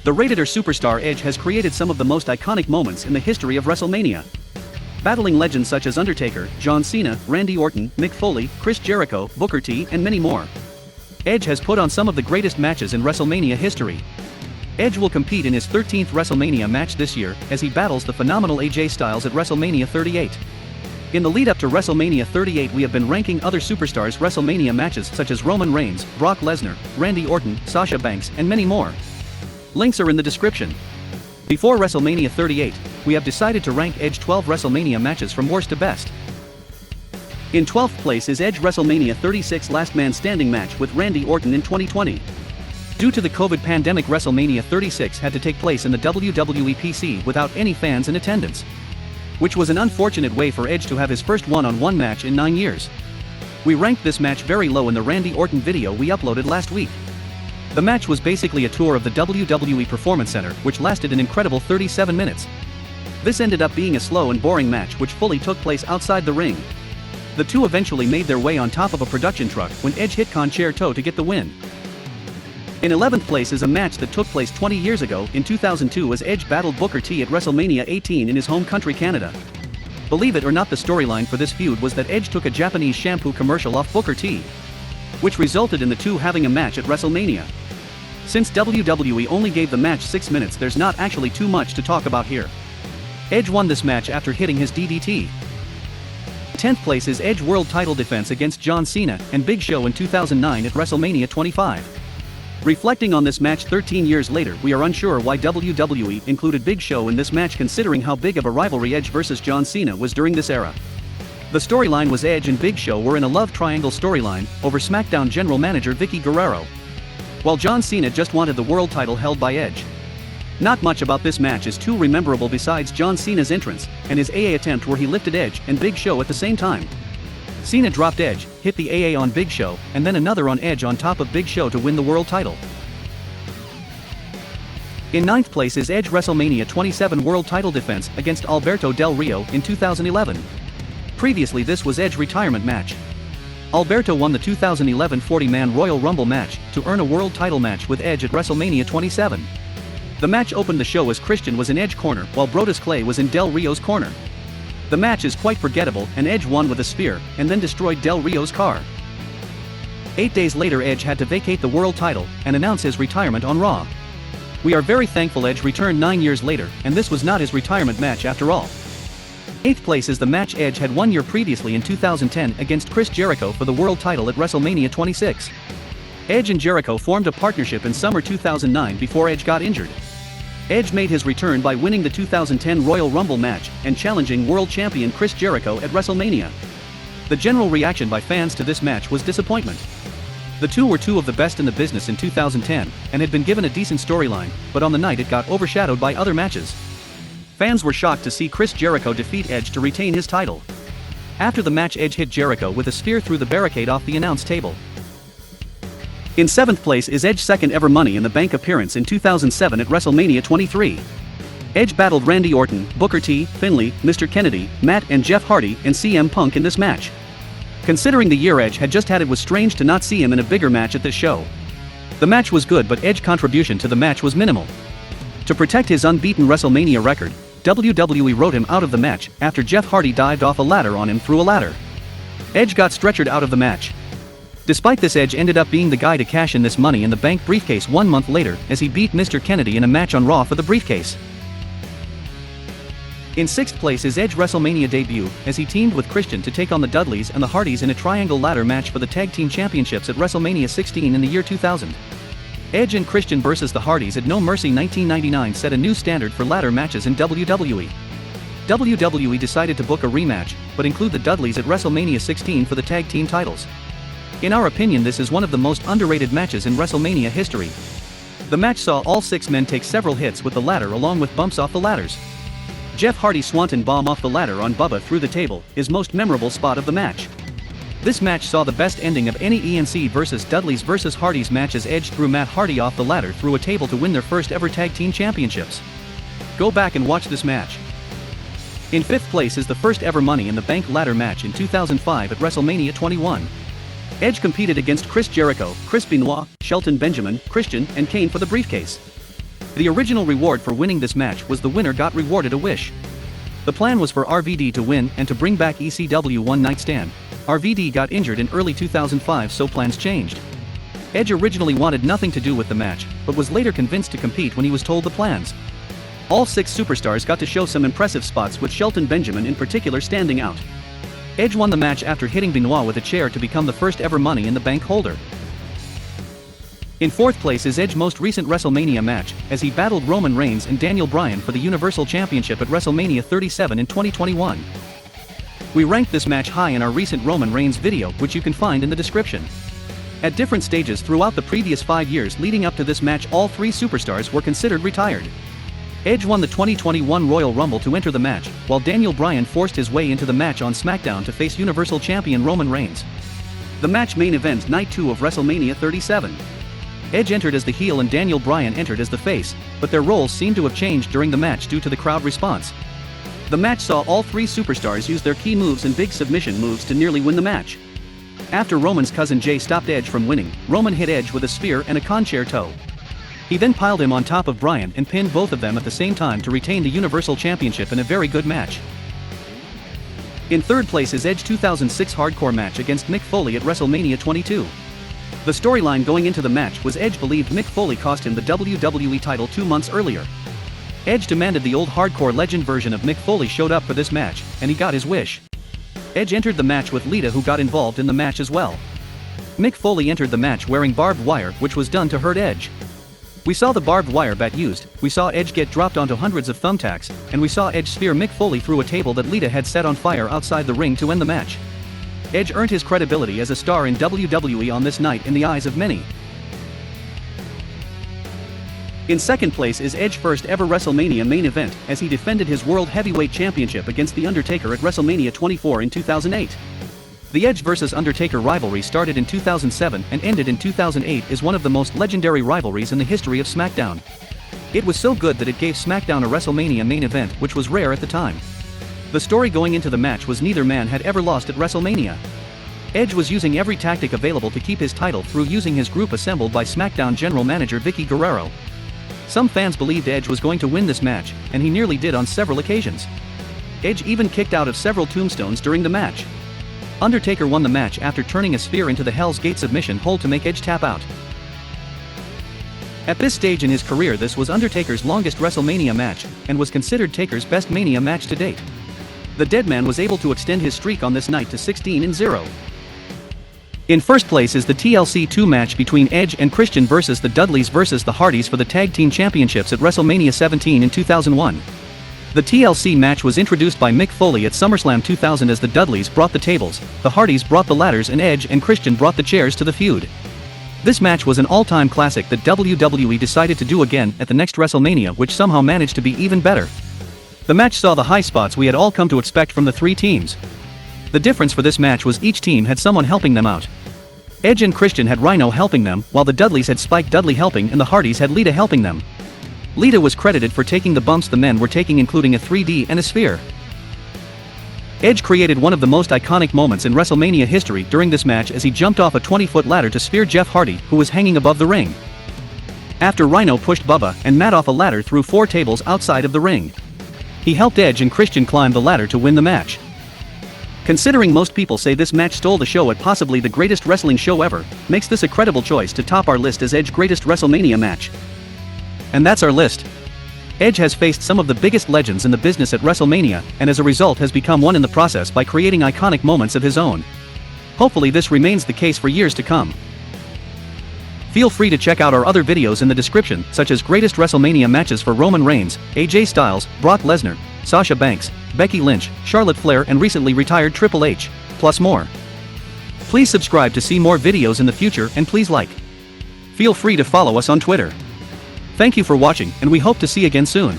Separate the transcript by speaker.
Speaker 1: The Rated R superstar Edge has created some of the most iconic moments in the history of WrestleMania. Battling legends such as Undertaker, John Cena, Randy Orton, Mick Foley, Chris Jericho, Booker T, and many more. Edge has put on some of the greatest matches in WrestleMania history. Edge will compete in his 13th WrestleMania match this year, as he battles the phenomenal AJ Styles at WrestleMania 38. In the lead-up to WrestleMania 38 we have been ranking other superstars' WrestleMania matches such as Roman Reigns, Brock Lesnar, Randy Orton, Sasha Banks, and many more. Links are in the description. Before WrestleMania 38, we have decided to rank Edge 12 WrestleMania matches from worst to best. In 12th place is Edge WrestleMania 36 Last Man Standing match with Randy Orton in 2020. Due to the COVID pandemic, WrestleMania 36 had to take place in the WWE PC without any fans in attendance, which was an unfortunate way for Edge to have his first one-on-one match in 9 years. We ranked this match very low in the Randy Orton video we uploaded last week. The match was basically a tour of the WWE Performance Center, which lasted an incredible 37 minutes. This ended up being a slow and boring match which fully took place outside the ring. The two eventually made their way on top of a production truck when Edge hit Con-Chair-To to get the win. In 11th place is a match that took place 20 years ago in 2002 as Edge battled Booker T at WrestleMania 18 in his home country Canada. Believe it or not, the storyline for this feud was that Edge took a Japanese shampoo commercial off Booker T, which resulted in the two having a match at WrestleMania. Since WWE only gave the match 6 minutes, there's not actually too much to talk about here. Edge won this match after hitting his DDT. 10th place is Edge World Title defense against John Cena and Big Show in 2009 at WrestleMania 25. Reflecting on this match 13 years later, we are unsure why WWE included Big Show in this match considering how big of a rivalry Edge vs John Cena was during this era. The storyline was Edge and Big Show were in a love triangle storyline over SmackDown general manager Vickie Guerrero, while John Cena just wanted the world title held by Edge. Not much about this match is too rememberable besides John Cena's entrance and his AA attempt where he lifted Edge and Big Show at the same time. Cena dropped Edge, hit the AA on Big Show, and then another on Edge on top of Big Show to win the world title. In 9th place is Edge WrestleMania 27 world title defense against Alberto Del Rio in 2011. Previously this was Edge's retirement match. Alberto won the 2011 40-man Royal Rumble match to earn a world title match with Edge at WrestleMania 27. The match opened the show as Christian was in Edge's corner while Brodus Clay was in Del Rio's corner. The match is quite forgettable and Edge won with a spear and then destroyed Del Rio's car. 8 days later Edge had to vacate the world title and announce his retirement on Raw. We are very thankful Edge returned 9 years later, and this was not his retirement match after all. 8th place is the match Edge had 1 year previously in 2010 against Chris Jericho for the world title at WrestleMania 26. Edge and Jericho formed a partnership in summer 2009 before Edge got injured. Edge made his return by winning the 2010 Royal Rumble match and challenging world champion Chris Jericho at WrestleMania. The general reaction by fans to this match was disappointment. The two were two of the best in the business in 2010 and had been given a decent storyline, but on the night it got overshadowed by other matches. Fans were shocked to see Chris Jericho defeat Edge to retain his title. After the match Edge hit Jericho with a spear through the barricade off the announce table. In 7th place is Edge's second ever Money in the Bank appearance in 2007 at WrestleMania 23. Edge battled Randy Orton, Booker T, Finlay, Mr. Kennedy, Matt and Jeff Hardy and CM Punk in this match. Considering the year Edge had just had, it was strange to not see him in a bigger match at this show. The match was good, but Edge's contribution to the match was minimal. To protect his unbeaten WrestleMania record, WWE wrote him out of the match after Jeff Hardy dived off a ladder on him through a ladder. Edge got stretchered out of the match. Despite this, Edge ended up being the guy to cash in this Money in the Bank briefcase 1 month later as he beat Mr. Kennedy in a match on Raw for the briefcase. In 6th place is Edge WrestleMania debut as he teamed with Christian to take on the Dudleys and the Hardys in a triangle ladder match for the Tag Team Championships at WrestleMania 16 in the year 2000. Edge and Christian vs. the Hardys at No Mercy 1999 set a new standard for ladder matches in WWE. WWE decided to book a rematch, but include the Dudleys at WrestleMania 16 for the tag team titles. In our opinion, this is one of the most underrated matches in WrestleMania history. The match saw all 6 men take several hits with the ladder along with bumps off the ladders. Jeff Hardy's Swanton bomb off the ladder on Bubba through the table is most memorable spot of the match. This match saw the best ending of any ENC vs. Dudleys vs. Hardys match as Edge threw Matt Hardy off the ladder through a table to win their first ever tag team championships. Go back and watch this match. In 5th place is the first ever Money in the Bank ladder match in 2005 at WrestleMania 21. Edge competed against Chris Jericho, Chris Benoit, Shelton Benjamin, Christian, and Kane for the briefcase. The original reward for winning this match was the winner got rewarded a wish. The plan was for RVD to win and to bring back ECW One Night Stand. RVD got injured in early 2005, so plans changed. Edge originally wanted nothing to do with the match, but was later convinced to compete when he was told the plans. All 6 superstars got to show some impressive spots, with Shelton Benjamin in particular standing out. Edge won the match after hitting Benoit with a chair to become the first ever Money in the Bank holder. In 4th place is Edge's most recent WrestleMania match, as he battled Roman Reigns and Daniel Bryan for the Universal Championship at WrestleMania 37 in 2021. We ranked this match high in our recent Roman Reigns video, which you can find in the description. At different stages throughout the previous 5 years leading up to this match, all 3 superstars were considered retired. Edge won the 2021 Royal Rumble to enter the match, while Daniel Bryan forced his way into the match on SmackDown to face Universal Champion Roman Reigns. The match main event Night 2 of WrestleMania 37. Edge entered as the heel and Daniel Bryan entered as the face, but their roles seemed to have changed during the match due to the crowd response. The match saw all 3 superstars use their key moves and big submission moves to nearly win the match. After Roman's cousin Jay stopped Edge from winning, Roman hit Edge with a spear and a conchair toe. He then piled him on top of Bryan and pinned both of them at the same time to retain the Universal Championship in a very good match. In 3rd place is Edge's 2006 hardcore match against Mick Foley at WrestleMania 22. The storyline going into the match was Edge believed Mick Foley cost him the WWE title 2 months earlier. Edge demanded the old hardcore legend version of Mick Foley showed up for this match, and he got his wish. Edge entered the match with Lita, who got involved in the match as well. Mick Foley entered the match wearing barbed wire, which was done to hurt Edge. We saw the barbed wire bat used, we saw Edge get dropped onto hundreds of thumbtacks, and we saw Edge spear Mick Foley through a table that Lita had set on fire outside the ring to end the match. Edge earned his credibility as a star in WWE on this night in the eyes of many. In 2nd place is Edge's first ever WrestleMania main event, as he defended his World Heavyweight Championship against The Undertaker at WrestleMania 24 in 2008. The Edge vs. Undertaker rivalry started in 2007 and ended in 2008 is one of the most legendary rivalries in the history of SmackDown. It was so good that it gave SmackDown a WrestleMania main event, which was rare at the time. The story going into the match was neither man had ever lost at WrestleMania. Edge was using every tactic available to keep his title through using his group assembled by SmackDown General Manager Vickie Guerrero. Some fans believed Edge was going to win this match, and he nearly did on several occasions. Edge even kicked out of several tombstones during the match. Undertaker won the match after turning a spear into the Hell's Gate submission hold to make Edge tap out. At this stage in his career, this was Undertaker's longest WrestleMania match, and was considered Taker's best Mania match to date. The Deadman was able to extend his streak on this night to 16-0. In 1st place is the TLC 2 match between Edge and Christian versus the Dudleys versus the Hardys for the Tag Team Championships at WrestleMania 17 in 2001. The TLC match was introduced by Mick Foley at SummerSlam 2000 as the Dudleys brought the tables, the Hardys brought the ladders, and Edge and Christian brought the chairs to the feud. This match was an all-time classic that WWE decided to do again at the next WrestleMania, which somehow managed to be even better. The match saw the high spots we had all come to expect from the 3 teams. The difference for this match was each team had someone helping them out. Edge and Christian had Rhino helping them, while the Dudleys had Spike Dudley helping and the Hardys had Lita helping them. Lita was credited for taking the bumps the men were taking, including a 3D and a sphere. Edge created one of the most iconic moments in WrestleMania history during this match as he jumped off a 20-foot ladder to spear Jeff Hardy, who was hanging above the ring. After Rhino pushed Bubba and Matt off a ladder through 4 tables outside of the ring. He helped Edge and Christian climb the ladder to win the match. Considering most people say this match stole the show at possibly the greatest wrestling show ever, makes this a credible choice to top our list as Edge's greatest WrestleMania match. And that's our list. Edge has faced some of the biggest legends in the business at WrestleMania, and as a result has become one in the process by creating iconic moments of his own. Hopefully this remains the case for years to come. Feel free to check out our other videos in the description, such as greatest WrestleMania matches for Roman Reigns, AJ Styles, Brock Lesnar, Sasha Banks, Becky Lynch, Charlotte Flair, and recently retired Triple H, plus more. Please subscribe to see more videos in the future, and please like. Feel free to follow us on Twitter. Thank you for watching, and we hope to see you again soon.